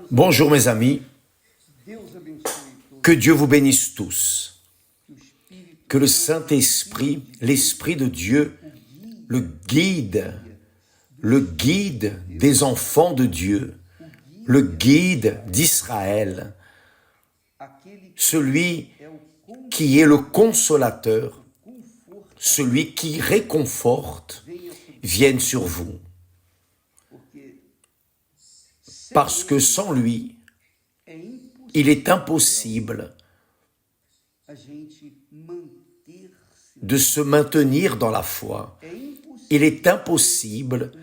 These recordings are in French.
Bonjour mes amis, que Dieu vous bénisse tous, que le Saint-Esprit, l'Esprit de Dieu, le guide des enfants de Dieu, le guide d'Israël, celui qui est le consolateur, celui qui réconforte, vienne sur vous. Parce que sans lui, il est impossible de se maintenir dans la foi. Il est impossible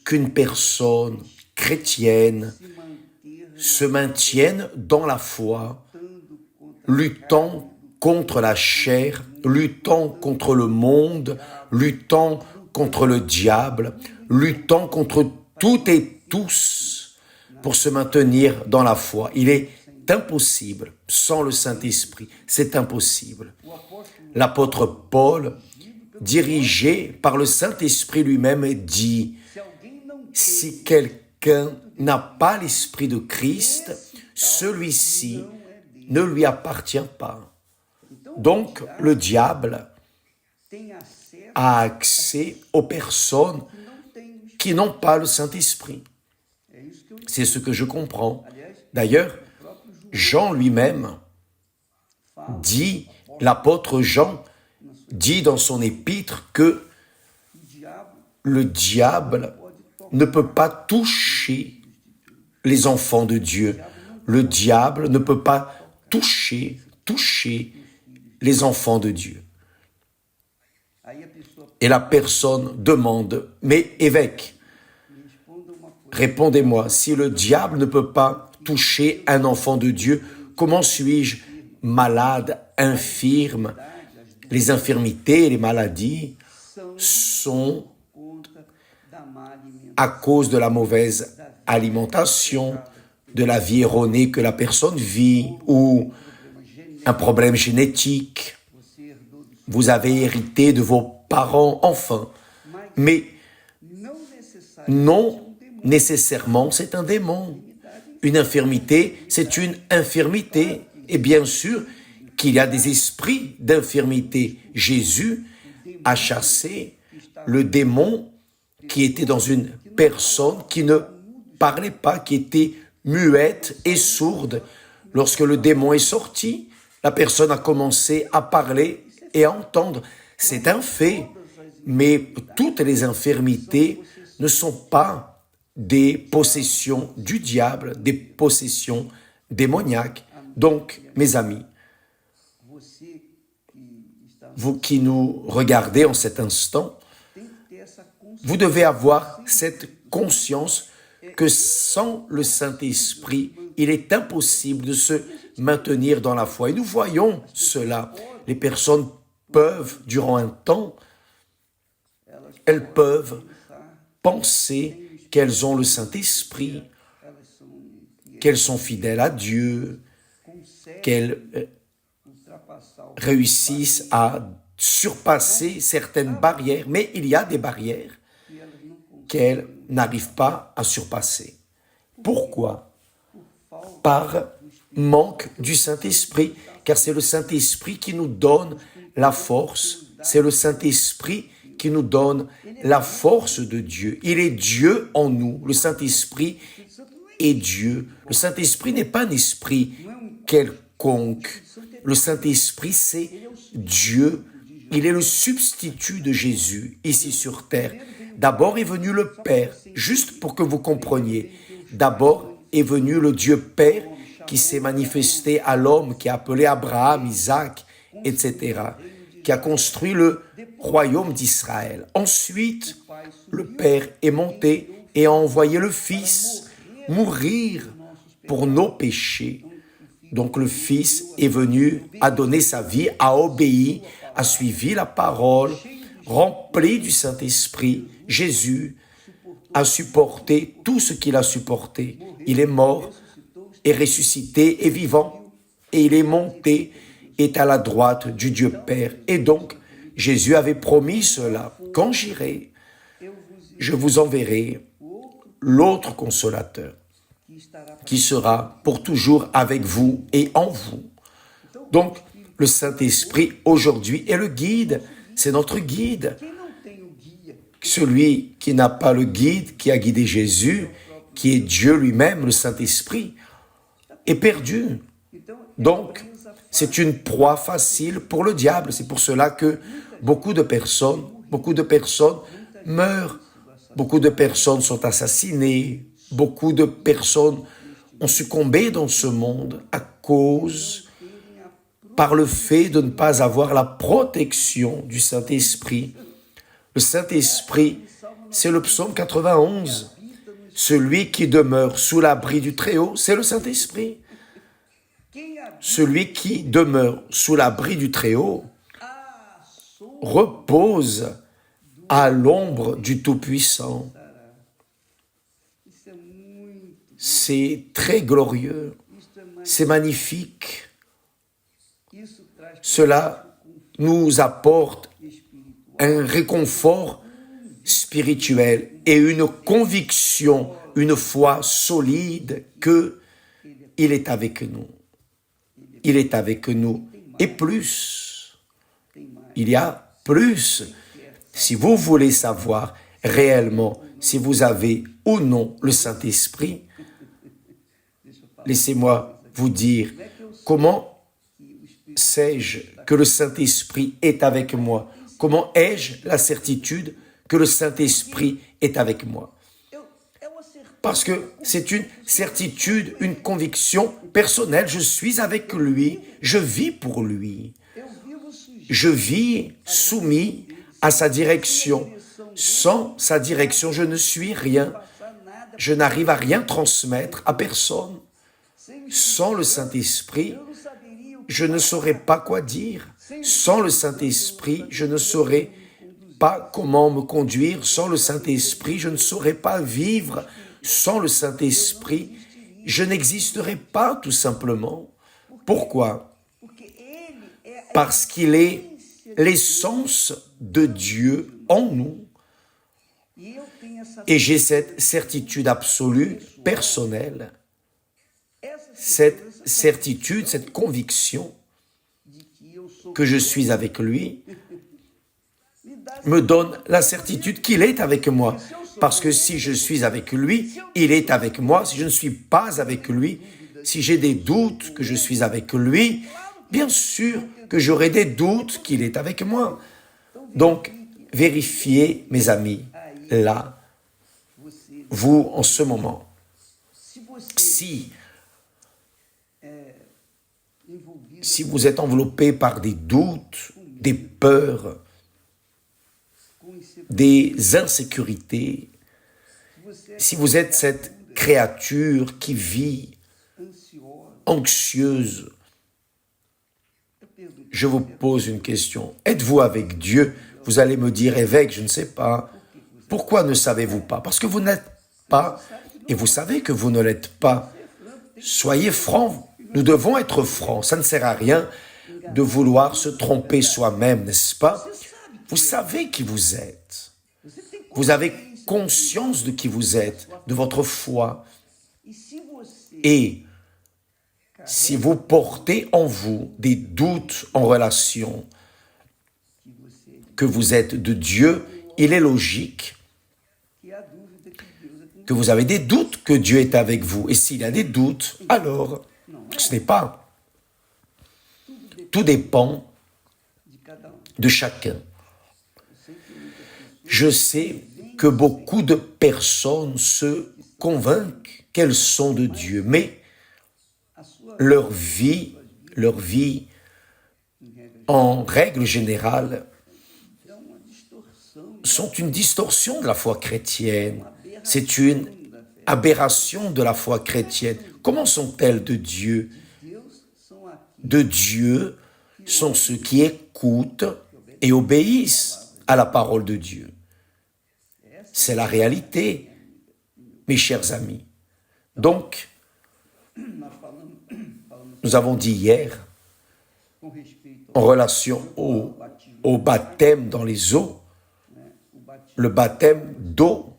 qu'une personne chrétienne se maintienne dans la foi, luttant contre la chair, luttant contre le monde, luttant contre le diable, luttant contre toutes et tous pour se maintenir dans la foi. Il est impossible sans le Saint-Esprit, c'est impossible. L'apôtre Paul, dirigé par le Saint-Esprit lui-même, dit « Si quelqu'un n'a pas l'Esprit de Christ, celui-ci ne lui appartient pas. » Donc, le diable a accès aux personnes qui n'ont pas le Saint-Esprit. C'est ce que je comprends. D'ailleurs, Jean lui-même dit, l'apôtre Jean dit dans son épître que le diable ne peut pas toucher les enfants de Dieu. Le diable ne peut pas toucher les enfants de Dieu. Et la personne demande, mais évêque, répondez-moi, si le diable ne peut pas toucher un enfant de Dieu, comment suis-je malade, infirme? Les infirmités et les maladies sont à cause de la mauvaise alimentation, de la vie erronée que la personne vit ou un problème génétique. Vous avez hérité de vos parents, enfin. Mais non nécessairement, c'est un démon. Une infirmité, c'est une infirmité. Et bien sûr qu'il y a des esprits d'infirmité. Jésus a chassé le démon qui était dans une personne qui ne parlait pas, qui était muette et sourde. Lorsque le démon est sorti, la personne a commencé à parler et à entendre. C'est un fait, mais toutes les infirmités ne sont pas des possessions du diable, des possessions démoniaques. Donc, mes amis, vous qui nous regardez en cet instant, vous devez avoir cette conscience que sans le Saint-Esprit, il est impossible de se maintenir dans la foi. Et nous voyons cela. Les personnes peuvent, durant un temps, elles peuvent penser qu'elles ont le Saint-Esprit, qu'elles sont fidèles à Dieu, qu'elles réussissent à surpasser certaines barrières, mais il y a des barrières qu'elles n'arrivent pas à surpasser. Pourquoi? Par manque du Saint-Esprit, car c'est le Saint-Esprit qui nous donne la force, c'est le Saint-Esprit qui nous donne la force de Dieu. Il est Dieu en nous, le Saint-Esprit est Dieu. Le Saint-Esprit n'est pas un esprit quelconque. Le Saint-Esprit, c'est Dieu. Il est le substitut de Jésus ici sur terre. D'abord est venu le Père, juste pour que vous compreniez. D'abord est venu le Dieu Père qui s'est manifesté à l'homme, qui a appelé Abraham, Isaac, etc., qui a construit le royaume d'Israël. Ensuite, le Père est monté et a envoyé le Fils mourir pour nos péchés. Donc le Fils est venu, a donné sa vie, a obéi, a suivi la parole, rempli du Saint-Esprit. Jésus a supporté tout ce qu'il a supporté. Il est mort, est ressuscité, est vivant, et il est monté, est à la droite du Dieu Père. Et donc, Jésus avait promis cela. Quand j'irai, je vous enverrai l'autre consolateur, qui sera pour toujours avec vous et en vous. Donc, le Saint-Esprit, aujourd'hui, est le guide. C'est notre guide. Celui qui n'a pas le guide, qui a guidé Jésus, qui est Dieu lui-même, le Saint-Esprit, est perdu. Donc, c'est une proie facile pour le diable. C'est pour cela que beaucoup de personnes meurent. Beaucoup de personnes sont assassinées. Beaucoup de personnes ont succombé dans ce monde à cause, par le fait de ne pas avoir la protection du Saint-Esprit. Le Saint-Esprit, c'est le psaume 91. Celui qui demeure sous l'abri du Très-Haut, c'est le Saint-Esprit. Celui qui demeure sous l'abri du Très-Haut repose à l'ombre du Tout-Puissant. C'est très glorieux, c'est magnifique. Cela nous apporte un réconfort spirituel et une conviction, une foi solide qu'il est avec nous. Il est avec nous. Et plus, il y a plus. Si vous voulez savoir réellement si vous avez ou non le Saint-Esprit, laissez-moi vous dire comment sais-je que le Saint-Esprit est avec moi? Comment ai-je la certitude que le Saint-Esprit est avec moi? Parce que c'est une certitude, une conviction personnelle. Je suis avec lui, je vis pour lui. Je vis soumis à sa direction. Sans sa direction, je ne suis rien. Je n'arrive à rien transmettre à personne. Sans le Saint-Esprit, je ne saurais pas quoi dire. Sans le Saint-Esprit, je ne saurais pas comment me conduire. Sans le Saint-Esprit, je ne saurais pas vivre. Sans le Saint-Esprit, je n'existerais pas tout simplement. Pourquoi? Parce qu'il est l'essence de Dieu en nous. Et j'ai cette certitude absolue, personnelle, cette certitude, cette conviction que je suis avec lui, me donne la certitude qu'il est avec moi. Parce que si je suis avec lui, il est avec moi. Si je ne suis pas avec lui, si j'ai des doutes que je suis avec lui, bien sûr que j'aurai des doutes qu'il est avec moi. Donc, vérifiez, mes amis, là, vous, en ce moment, si vous êtes enveloppé par des doutes, des peurs, des insécurités, si vous êtes cette créature qui vit anxieuse, je vous pose une question. Êtes-vous avec Dieu? Vous allez me dire, évêque, je ne sais pas. Pourquoi ne savez-vous pas? Parce que vous n'êtes pas, et vous savez que vous ne l'êtes pas. Soyez francs, nous devons être francs. Ça ne sert à rien de vouloir se tromper soi-même, n'est-ce pas? Vous savez qui vous êtes. Vous avez conscience de qui vous êtes, de votre foi. Et si vous portez en vous des doutes en relation que vous êtes de Dieu, il est logique que vous avez des doutes que Dieu est avec vous. Et s'il y a des doutes, alors ce n'est pas. Tout dépend de chacun. Je sais que beaucoup de personnes se convainquent qu'elles sont de Dieu, mais leur vie, en règle générale, sont une distorsion de la foi chrétienne. C'est une aberration de la foi chrétienne. Comment sont-elles de Dieu? De Dieu sont ceux qui écoutent et obéissent à la parole de Dieu. C'est la réalité, mes chers amis. Donc, nous avons dit hier, en relation au baptême dans les eaux, le baptême d'eau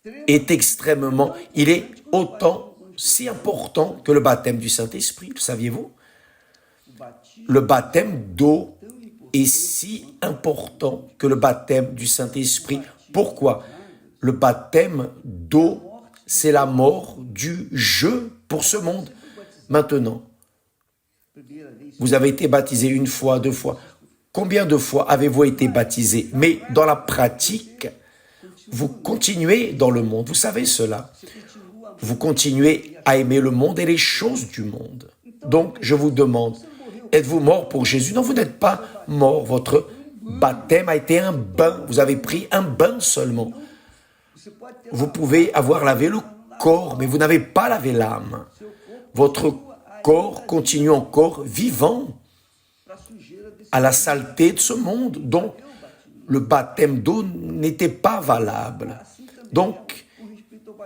est extrêmement, il est autant, si important que le baptême du Saint-Esprit, le saviez-vous? Le baptême d'eau est si important que le baptême du Saint-Esprit. Pourquoi? Le baptême d'eau, c'est la mort du jeu pour ce monde. Maintenant, vous avez été baptisé une fois, deux fois. Combien de fois avez-vous été baptisé? Mais dans la pratique, vous continuez dans le monde. Vous savez cela. Vous continuez à aimer le monde et les choses du monde. Donc, je vous demande, êtes-vous mort pour Jésus? Non, vous n'êtes pas mort. Votre baptême a été un bain. Vous avez pris un bain seulement. Vous pouvez avoir lavé le corps, mais vous n'avez pas lavé l'âme. Votre corps continue encore vivant à la saleté de ce monde. Donc, le baptême d'eau n'était pas valable. Donc,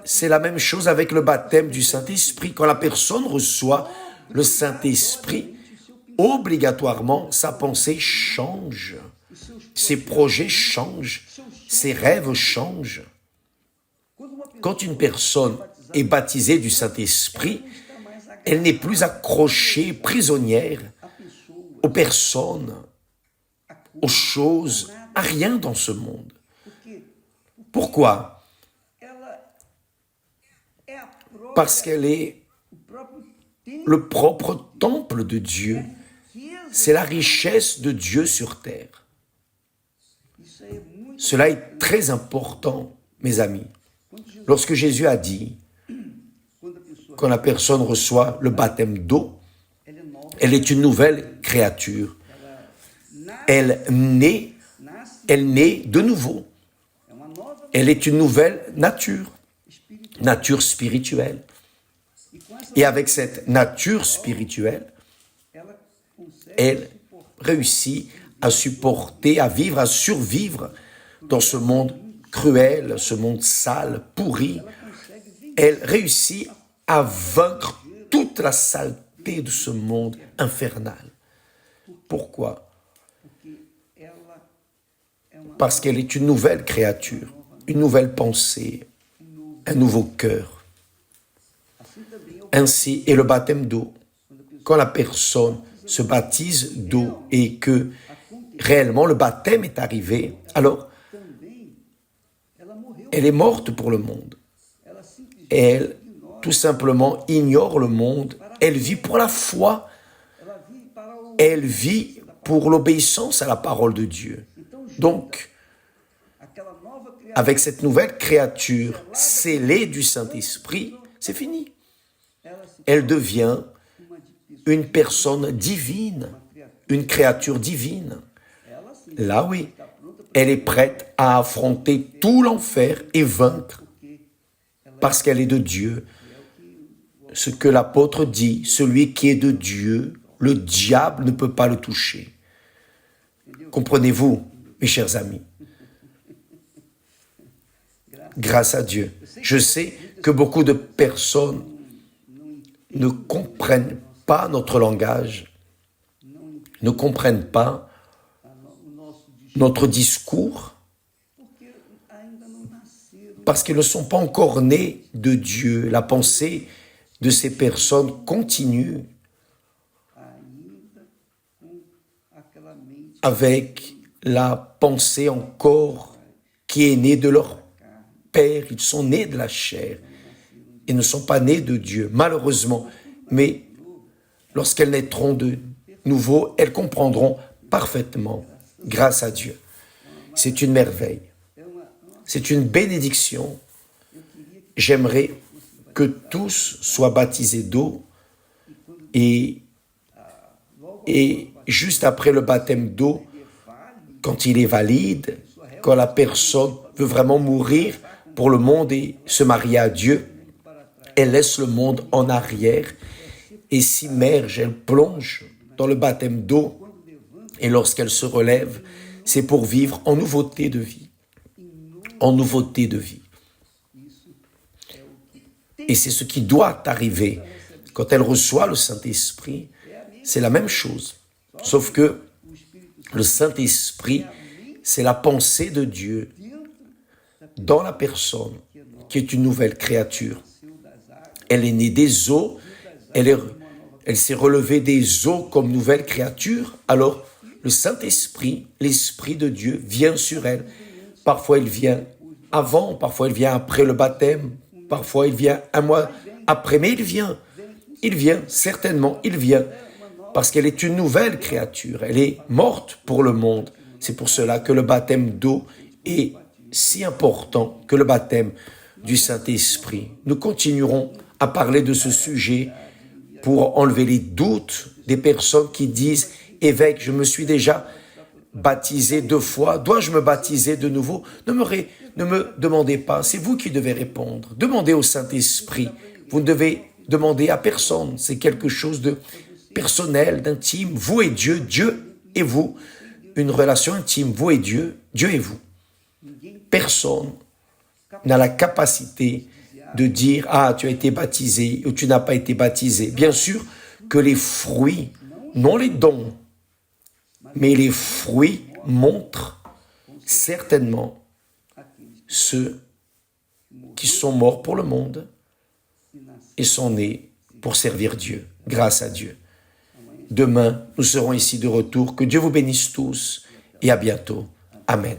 c'est la même chose avec le baptême du Saint-Esprit. Quand la personne reçoit le Saint-Esprit, obligatoirement, sa pensée change. Ses projets changent. Ses rêves changent. Quand une personne est baptisée du Saint-Esprit, elle n'est plus accrochée, prisonnière aux personnes, aux choses, à rien dans ce monde. Pourquoi? Parce qu'elle est le propre temple de Dieu. C'est la richesse de Dieu sur terre. Cela est très important, mes amis. Lorsque Jésus a dit, quand la personne reçoit le baptême d'eau, elle est une nouvelle créature. Elle naît de nouveau. Elle est une nouvelle nature spirituelle. Et avec cette nature spirituelle, elle réussit à supporter, à vivre, à survivre dans ce monde cruel, ce monde sale, pourri. Elle réussit à vaincre toute la saleté de ce monde infernal. Pourquoi? Parce qu'elle est une nouvelle créature, une nouvelle pensée, un nouveau cœur. Ainsi est le baptême d'eau. Quand la personne se baptise d'eau et que réellement le baptême est arrivé, alors elle est morte pour le monde. Elle, tout simplement, ignore le monde. Elle vit pour la foi. Elle vit pour l'obéissance à la parole de Dieu. Donc, avec cette nouvelle créature scellée du Saint-Esprit, c'est fini. Elle devient une personne divine, une créature divine. Là, oui, elle est prête à affronter tout l'enfer et vaincre parce qu'elle est de Dieu. Ce que l'apôtre dit, celui qui est de Dieu, le diable ne peut pas le toucher. Comprenez-vous, mes chers amis? Grâce à Dieu. Je sais que beaucoup de personnes ne comprennent pas notre langage, ne comprennent pas notre discours, parce qu'ils ne sont pas encore nés de Dieu. La pensée de ces personnes continue avec la pensée encore qui est née de leur père. Ils sont nés de la chair et ne sont pas nés de Dieu, malheureusement. Mais lorsqu'elles naîtront de nouveau, elles comprendront parfaitement, grâce à Dieu. C'est une merveille. C'est une bénédiction. J'aimerais que tous soient baptisés d'eau et juste après le baptême d'eau, quand il est valide, quand la personne veut vraiment mourir pour le monde et se marier à Dieu, elle laisse le monde en arrière et s'immerge, elle plonge dans le baptême d'eau et lorsqu'elle se relève, c'est pour vivre en nouveauté de vie. En nouveauté de vie. Et c'est ce qui doit arriver. Quand elle reçoit le Saint-Esprit, c'est la même chose. Sauf que le Saint-Esprit, c'est la pensée de Dieu dans la personne qui est une nouvelle créature. Elle est née des eaux, elle s'est relevée des eaux comme nouvelle créature. Alors, le Saint-Esprit, l'Esprit de Dieu vient sur elle. Parfois, il vient avant, parfois, il vient après le baptême, parfois, il vient un mois après, mais il vient, certainement, il vient, parce qu'elle est une nouvelle créature. Elle est morte pour le monde. C'est pour cela que le baptême d'eau est si important que le baptême du Saint-Esprit. Nous continuerons à parler de ce sujet pour enlever les doutes des personnes qui disent « Évêque, je me suis déjà baptisé 2 fois, dois-je me baptiser de nouveau ?» Ne me demandez pas, c'est vous qui devez répondre. Demandez au Saint-Esprit. Vous ne devez demander à personne. C'est quelque chose de personnel, d'intime. Vous et Dieu, Dieu et vous. Une relation intime, vous et Dieu, Dieu et vous. Personne n'a la capacité de dire « Ah, tu as été baptisé ou tu n'as pas été baptisé ». Bien sûr que les fruits, non les dons, mais les fruits montrent certainement ceux qui sont morts pour le monde et sont nés pour servir Dieu, grâce à Dieu. Demain, nous serons ici de retour. Que Dieu vous bénisse tous et à bientôt. Amen.